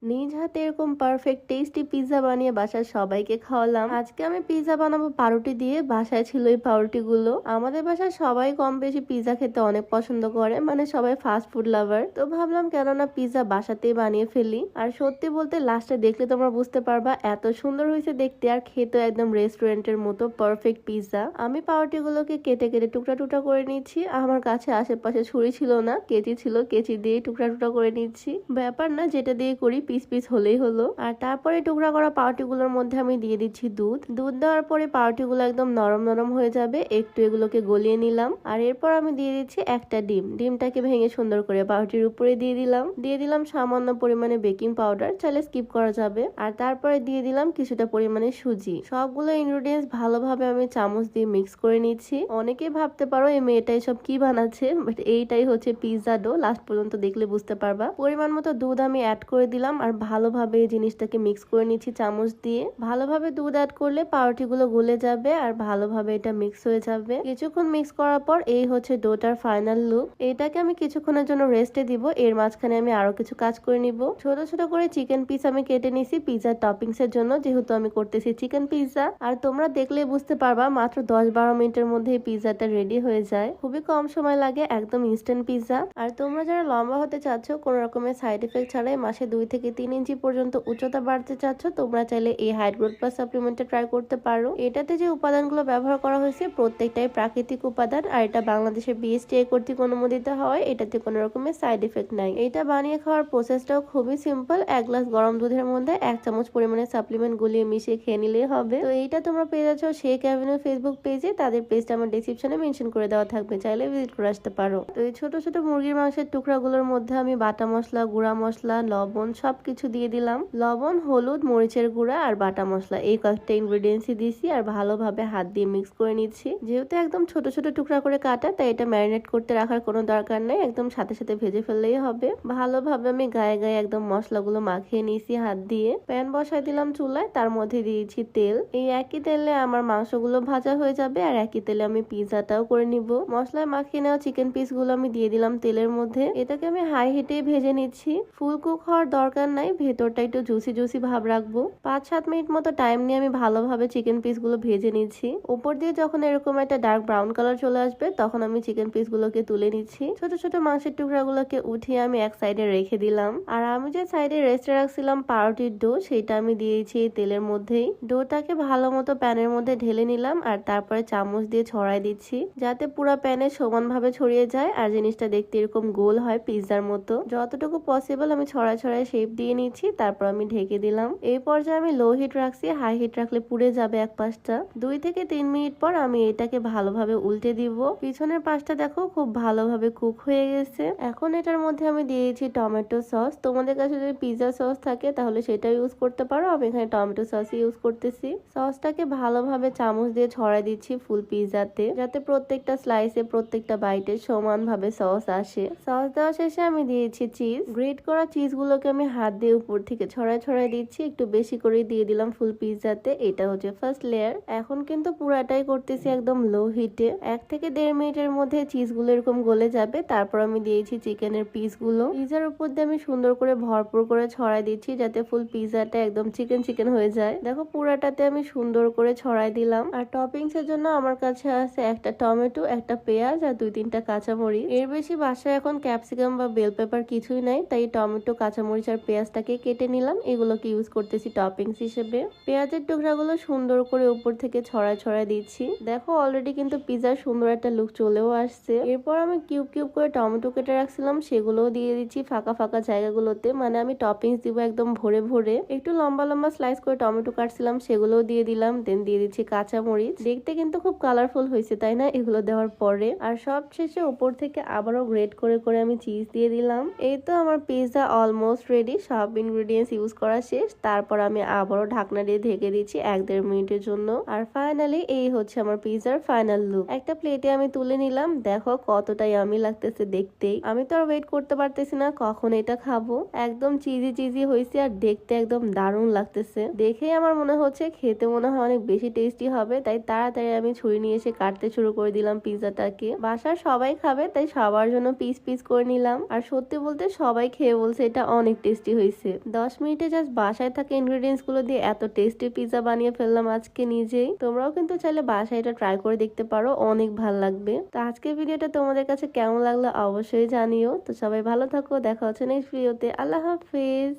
নিজ হাতে এরকম পারফেক্ট টেস্টি পিৎজা বানিয়ে বাসার সবাইকে খাওয়ালাম। আজকে আমি পিৎজা বানাবো পাউরুটি দিয়ে। বাসায় ছিল এই পাউরুটি গুলো। আমাদের বাসায় সবাই কম বেশি পিৎজা খেতে অনেক পছন্দ করে, মানে সবাই ফাস্ট ফুড লাভার। তো ভাবলাম কেননা পিৎজা বাসাতেই বানিয়ে ফেলি। আর সত্যি বলতে লাস্টে দেখলে তোমরা বুঝতে পারবা এত সুন্দর হয়েছে দেখতে, আর খেতে একদম রেস্টুরেন্টের মতো পারফেক্ট পিৎজা। আমি পাউরুটি গুলোকে কেটে কেটে টুকরা টুকরা করে নিচ্ছি। আমার কাছে আশেপাশে ছুরি ছিল না, কেচি ছিল, কেচি দিয়ে টুকরা টুকরা করে নিচ্ছি। ব্যাপার না, যেটা দিয়ে করি পিস পিস হলেই হলো। আর তারপরে টুকরা করা পাউরুটি গুলোর মধ্যে আমি দিয়ে দিচ্ছি দুধ। দুধ দেওয়ার পরে পাউরুটি গুলো একদম নরম নরম হয়ে যাবে। একটু এগুলোকে গলিয়ে নিলাম। আর এরপর আমি দিয়ে দিচ্ছি একটা ডিম। ডিমটাকে ভেঙে সুন্দর করে পাউরুটির উপরে দিয়ে দিলাম সামান্য পরিমাণে বেকিং পাউডার, চাইলে স্কিপ করা যাবে। আর তারপরে দিয়ে দিলাম কিছুটা পরিমাণে সুজি। সবগুলো ইনগ্রেডিয়েন্টস ভালোভাবে আমি চামচ দিয়ে মিক্স করে নিচ্ছি। অনেকেই ভাবতে পারো এই মেয়েটাই সব কি বানাচ্ছে, বাট এইটাই হচ্ছে পিৎজা ডো। লাস্ট পর্যন্ত দেখলে বুঝতে পারবা। পরিমাণ মতো দুধ আমি অ্যাড করে দিলাম আর ভালোভাবে এই জিনিসটাকে মিক্স করে নিচ্ছি চামচ দিয়ে। ভালোভাবে দুধ অ্যাড করলে পাউরুটি গুলো গলে যাবে আর ভালোভাবে এটা মিক্স হয়ে যাবে। কিছুক্ষণ মিক্স করার পর এই হচ্ছে ডোটার ফাইনাল লুক। এটাকে আমি কিছুক্ষণের জন্য রেস্টে দিব। এর মাঝখানে আমি আরো কিছু কাজ করে নিব। ছোট ছোট করে চিকেন পিস আমি কেটে নিছি পিৎজার টপিংস এর জন্য, যেহেতু আমি করতেছি চিকেন পিৎজা। আর তোমরা দেখলে বুঝতে পারবা মাত্র 10-12 মিনিটের মধ্যে এই পিৎজাটা রেডি হয়ে যায়। খুবই কম সময় লাগে, একদম ইনস্ট্যান্ট পিৎজা। আর তোমরা যারা লম্বা হতে চাচ্ছ, কোন রকমের সাইড এফেক্ট ছাড়াই মাসে 2 থেকে 3 ইঞ্চি পর্যন্ত উচ্চতা বাড়তে চাচ্ছ, তোমরা চাইলে এই হাইট গ্রোথ প্লাস সাপ্লিমেন্টটা ট্রাই করতে পারো। এটাতে যে উপাদানগুলো ব্যবহার করা হয়েছে প্রত্যেকটাই প্রাকৃতিক উপাদান। আর এটা বাংলাদেশের বিএসটিআই কর্তৃক অনুমোদিত হয়। এটাতে কোনো রকমের সাইড এফেক্ট নাই। এটা বানিয়ে খাওয়ার প্রসেসটাও খুবই সিম্পল। 1 গ্লাস গরম দুধের মধ্যে 1 চামচ পরিমাণে সাপ্লিমেন্ট গুলিয়ে মিশিয়ে খেয়ে নিলেই হবে। তো এইটা তোমরা পেয়ে যাচ্ছ শেক অ্যাভিনিউ ফেসবুক পেজে। তাদের পেজটা আমার ডেসক্রিপশনে মেনশন করে দেওয়া থাকবে, চাইলে ভিজিট করে আসতে পারো। তো এই ছোট ছোট মুরগির মাংসের টুকরাগুলোর মধ্যে আমি বাটা মশলা, গুঁড়া মশলা, লবণ সবকিছু দিয়ে দিলাম। লবণ, হলুদ, মরিচের গুঁড়া আর বাটা মশলা এই কয়েকটা ইনগ্রেডিয়েন্টসই দিছি। আর ভালোভাবে হাত দিয়ে মিক্স করে নিচ্ছি। যেহেতু একদম ছোট ছোট টুকরা করে কাটা, তাই এটা ম্যারিনেট করতে রাখার কোনো দরকার নেই, একদম সাথে সাথে ভেজে ফেললেই হবে। ভালোভাবে আমি গায়ে গায়ে একদম মশলাগুলো মাখিয়ে নিয়েছি হাত দিয়ে। প্যান বসাই দিলাম চুলায়, তার মধ্যে দিয়েছি তেল। এই একই তেলে আমার মাংসগুলো ভাজা হয়ে যাবে আর একই তেলে আমি পিৎজাটাও করে নিব। মশলায় মাখিয়ে নেওয়া চিকেন পিস গুলো আমি দিয়ে দিলাম তেলের মধ্যে। এটাকে আমি হাই হিটে ভেজে নিচ্ছি। ফুল কুক হওয়ার দরকার নাই, ভেতরটা একটু জুসি জুসি ভাব রাখবো। 5-7 মিনিট মতো টাইম নিয়ে আমি ভালোভাবে চিকেন পিস গুলো ভেজে নিচ্ছি। উপর দিয়ে যখন এরকম একটা ডার্ক ব্রাউন কালার চলে আসবে, তখন আমি চিকেন পিস গুলোকে তুলে নিচ্ছি। ছোট ছোট মাংসের টুকরা গুলোকে উঠিয়ে আমি এক সাইডে রেখে দিলাম। আর আমি যে সাইডে রেস্টে রাখছিলাম পাউরুটির ডো, সেটা আমি দিয়েছি এই তেলের মধ্যেই। ডোটাকে ভালো মতো প্যানের মধ্যে ঢেলে নিলাম আর তারপরে চামচ দিয়ে ছড়াই দিচ্ছি, যাতে পুরো প্যানে সমানভাবে ছড়িয়ে যায় আর জিনিসটা দেখতে এরকম গোল হয় পিৎজার মতো। যতটুকু পসিবল আমি ছড়ায় ছড়ায় শেপ দিয়ে নিচ্ছি, তারপর আমি ঢেকে দিলাম। এই পর্যায়ে আমি লো হিট রাখছি, হাই হিট রাখলে পুড়ে যাবে এক পাশটা। 2 থেকে 3 মিনিট পর আমি এটাকে ভালোভাবে উল্টে দিব। পিছনের পাশটা দেখো খুব ভালোভাবে কুক হয়ে গেছে। এখন এটার মধ্যে আমি দিয়েছি টমেটো সস। তোমাদের কাছে যদি পিৎজা সস থাকে তাহলে সেটা ইউজ করতে পারো, আমি এখানে টমেটো সস ইউজ করতেছি। সসটাকে ভালোভাবে চামচ দিয়ে ছড়াই দিচ্ছি ফুল পিৎজাতে, যাতে প্রত্যেকটা স্লাইসে প্রত্যেকটা বাইটে সমানভাবে সস আসে। সস দেওয়া শেষে আমি দিয়েছি চিজ। গ্রেট করা চিজ গুলোকে আমি হাত দিয়ে উপর থেকে ছড়াই ছড়াই দিচ্ছি, একটু বেশি করে দিয়ে দিলাম ফুল পিৎজাতে। এটা হচ্ছে ফার্স্ট লেয়ার। এখন কিন্তু পুরাটাই করতেছি একদম লো হিটে। 1 থেকে 1.5 মিনিটের মধ্যে চিজ গুলো এরকম গলে যাবে। তারপর আমি দিয়েছি চিকেনের পিস গুলো। পিৎজার উপর দিয়ে আমি সুন্দর করে ভরপুর করে ছড়াই দিচ্ছি, যাতে ফুল পিৎজাটা একদম চিকেন চিকেন হয়ে যায়। দেখো পুরাটাতে আমি সুন্দর করে ছড়াই দিলাম। আর টপিংস এর জন্য আমার কাছে আছে একটা টমেটো, একটা পেঁয়াজ আর 2-3টা কাঁচামরিচ। এর বেশি বাসায় এখন ক্যাপসিকাম বা বেল পেপার কিছুই নাই, তাই টমেটো, কাঁচামরিচ আর পেঁয়াজটাকে কেটে নিলাম। এগুলোকে ইউজ করতেছি টপিংস হিসেবে। পেঁয়াজের টুকরাগুলো সুন্দর করে উপর থেকে ছড়ায় ছড়ায় দিচ্ছি। দেখো অলরেডি কিন্তু পিৎজার সুন্দর একটা লুক চলেও আসছে। এরপর আমি কিউব কিউব করে টমেটো কেটে রাখছিলাম, সেগুলোও দিয়ে দিচ্ছি ফাঁকা ফাঁকা জায়গাগুলোতে। মানে আমি টপিংস দিব একদম ভরে ভরে। একটু লম্বা লম্বা স্লাইস করে টমেটো কাটছিলাম, সেগুলোও দিয়ে দিলাম। দেন দিয়ে দিচ্ছি কাঁচামরিচ। দেখতে কিন্তু খুব কালারফুল হয়েছে, তাই না, এগুলো দেওয়ার পরে। আর সব শেষে উপর থেকে আবারও গ্রেট করে করে আমি চিজ দিয়ে দিলাম। এই তো আমার পিৎজা অলমোস্ট রেডি। সব ইনগ্রেডিয়েন্টস ইউজ করা শেষ। তারপর আমি আবারও ঢাকনা দিয়ে ঢেকে দিচ্ছি 1-1.5 মিনিটের জন্য। আর ফাইনালি এই হচ্ছে আমার পিৎজার ফাইনাল লুক। একটা প্লেটে আমি তুলে নিলাম। দেখো কতটাই আমি লাগতেছে দেখতেই। আমি তো আর ওয়েট করতে পারতেছি না কখন এটা খাবো। একদম চিজি চিজি হয়েছে আর দেখতে একদম দারুণ লাগতেছে। দেখেই আমার মনে হচ্ছে খেতে মনে হয় অনেক বেশি টেস্টি হবে, তাই তাড়াতাড়ি আমি ছুরি নিয়ে এসে কাটতে শুরু করে দিলাম পিৎজাটাকে। বাসার সবাই খাবে, তাই সবার জন্য পিস পিস করে নিলাম। আর সত্যি বলতে সবাই খেয়ে বলছে এটা অনেক টেস্টি হয়েছে। হয়েছে। 10 মিনিটে জাস্ট বাসায় থাকা ইনগ্রেডিয়েন্টস গুলো দিয়ে এত টেস্টি পিৎজা বানিয়ে ফেললাম আজকে নিজেই। তোমরাও কিন্তু চাইলে বাসায় এটা ট্রাই করে দেখতে পারো, অনেক ভালো লাগবে। তো আজকের ভিডিওটা তোমাদের কাছে কেমন লাগলো অবশ্যই জানিও। তো সবাই ভালো থাকো, দেখা হচ্ছে নেক্সট ভিডিওতে। আল্লাহ হাফেজ।